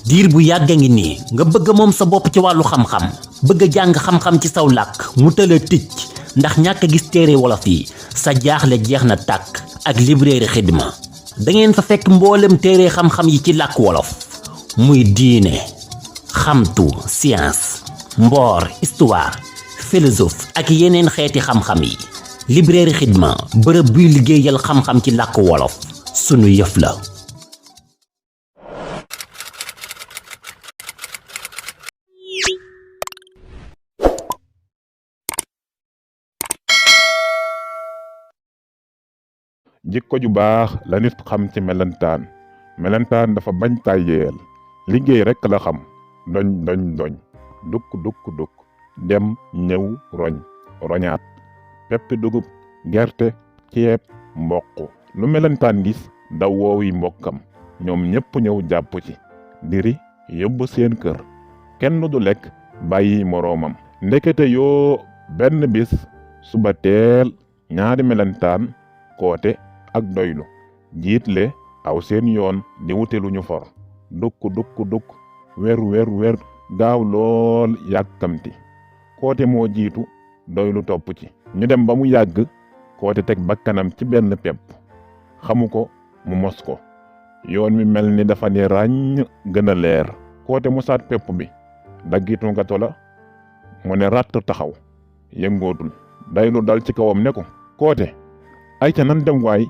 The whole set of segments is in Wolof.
diir bu yàgg ngi nii nga bëgg moom sa bopp ci wàllu xam-xam bëgg jàng xam-xam ci saw làkk mu tëla ticc ndax ñàkk a gis téere wolof yi sa jaaxle jeex na tàkk ak librairie Xidma da ngeen fa fekk mboolem téere xam-xam yi ci làkk wolof muy diine xamtu science mboor histoire philosophe ak yeneen xeeti xam-xam yi librairie Xidma bërëb buy liggéeyal xam-xam ci làkk wolof sunu yëf la. jikko ju baax la nit xam ci melentaan dafa bañ tàyyeel liggéey rekk la xam doñ dukk dem ñëw roñaat peppi dugub gerte ceeb mboq lu melentaan gis daw woowi mbokkam ñoom ñépp ñëw jàpp ci diri yóbbu seen kër kenn du lekk bàyyi moroomam ndekete yoo benn bis suba teel ñaari melentaan koote ak doylu jiitle aw seen yoon di wute lu ñu for dukk wer gaaw lool yàkkamti koote moo jiitu doylu topp ci ñu dem ba mu yàgg koote teg bakkanam ci benn pepp xamu ko mu mos ko yoon mi mel ni dafa ne ràññ gën a leer koote mosaat pepp bi daggitu nga tola mu ne ràtt taxaw yëngootul doylu dal ci kawam ne ko koote ay ca nan dem waay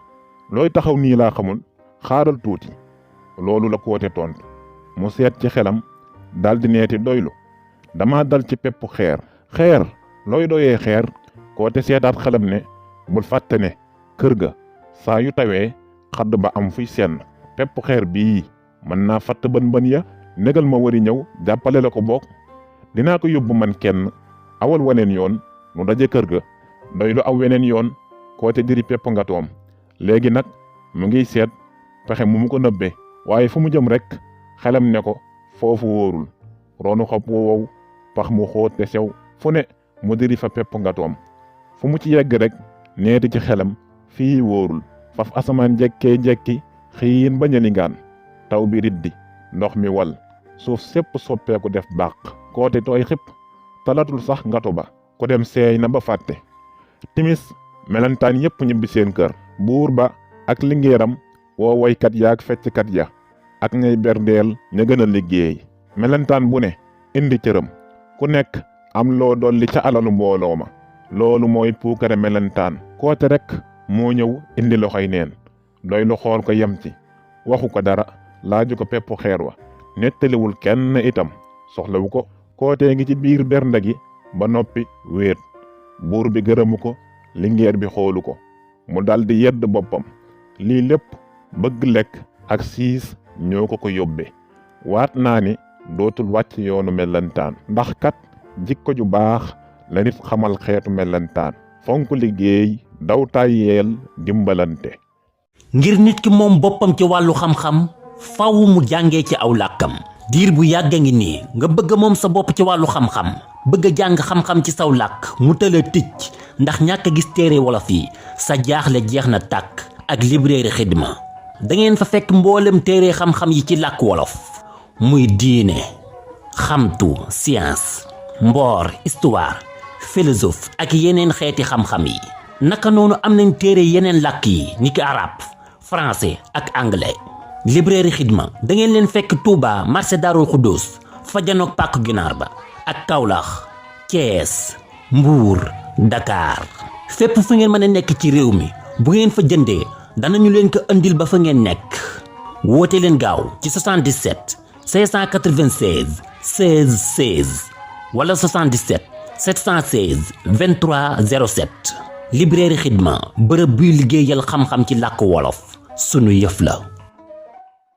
looy taxaw nii laa xamul xaaral tuuti loolu la koote tontu mu seet ci xelam daldi neeti doylu dama dal ci pepp xeer looy doyee xeer koote seetaat xelam ne bul fàtte ne kër ga saa yu tawee xadd ba am fuy senn pepp xeer bii mën naa fatt bën ya négal ma wari ñëw jàppale la ko bokk dinaa ko yóbbu man kenn awal waneen yoon nu daje kër ga doylu aw weneen yoon koote diri pepp nga toom léegi nag mu ngiy seet pexe mu ko nëbbe waaye fu mu jëm rek xelam ne ko foofu wóorul roonu xob wow pax mu xóot te sew fu ne mu diri fa pepp nga toom fu mu ci yegg rek neeti ci xelam fii wóorul faf asamaan jekki xiin ba ñëlingaan taw bi riddi ndox mi wal suuf sépp soppeeku def bàq koote tooy xip talatul sax ngato ba ko dem seey na ba fàtte timis melentaan yépp ñibbi seen kër buur ba ak lingéeram woo woykat yaak fecckat ya ak ñay berdeel ña gën a liggéey melentaan bu ne indi cëram ku nekk am loo dolli ca alalu mbooloo ma loolu mooy puukare melentaan koote rek moo ñëw indi loxoy neen doy lu xool ko yem ci waxu ko dara laaju ko peppu xeer wa nettaliwul kenn itam soxlawu ko kootee ngi ci biir bernde gi ba noppi wéet buur bi gërëmu ko lingeer bi xoolu ko mu daldi yedd boppam lii lépp bëgg lekk ak siis ñoo ko yóbbe waat naa ni dootul wàcc yoonu melentaan ndax kat jikko ju baax la nit xamal xeetu melentaan fonk liggéey daw tàyyeel dimbalante ngir nit ki moom boppam ci wàllu xam-xam faw mu jàngee ci aw làkkam diir bu yàgg ngi nii nga bëgg moom sa bopp ci wàllu xam-xam bëgg jàng xam-xam ci saw làkk mu tëla ticc ndax ñàkk a gis téere wolof yi sa jaaxle jeex na tàkk ak librairie Xidma da ngeen fa fekk mboolem téere xam-xam yi ci làkk wolof muy diine xamtu science mboor histoire philosophe ak yeneen xeeti xam-xam yi naka noonu am nañ téere yeneen làkk yi ni ki arabe français ak anglais librairie Xidma da ngeen leen fekk Touba marché Darou Khoudoss fa janoog pàkk ginaar ba ak Kaolack Thiès Mbour Dakar fépp fu ngeen mën a nekk ci réew mi bu ngeen fa jëndee danañu leen ko andil ba fa ngeen nekk woote leen gaaw ci 77 596 16 16 wala 77 716 23 07 librairie Xidma bërëb buy liggéeyal xam-xam ci làkk wolof sunu yëf la.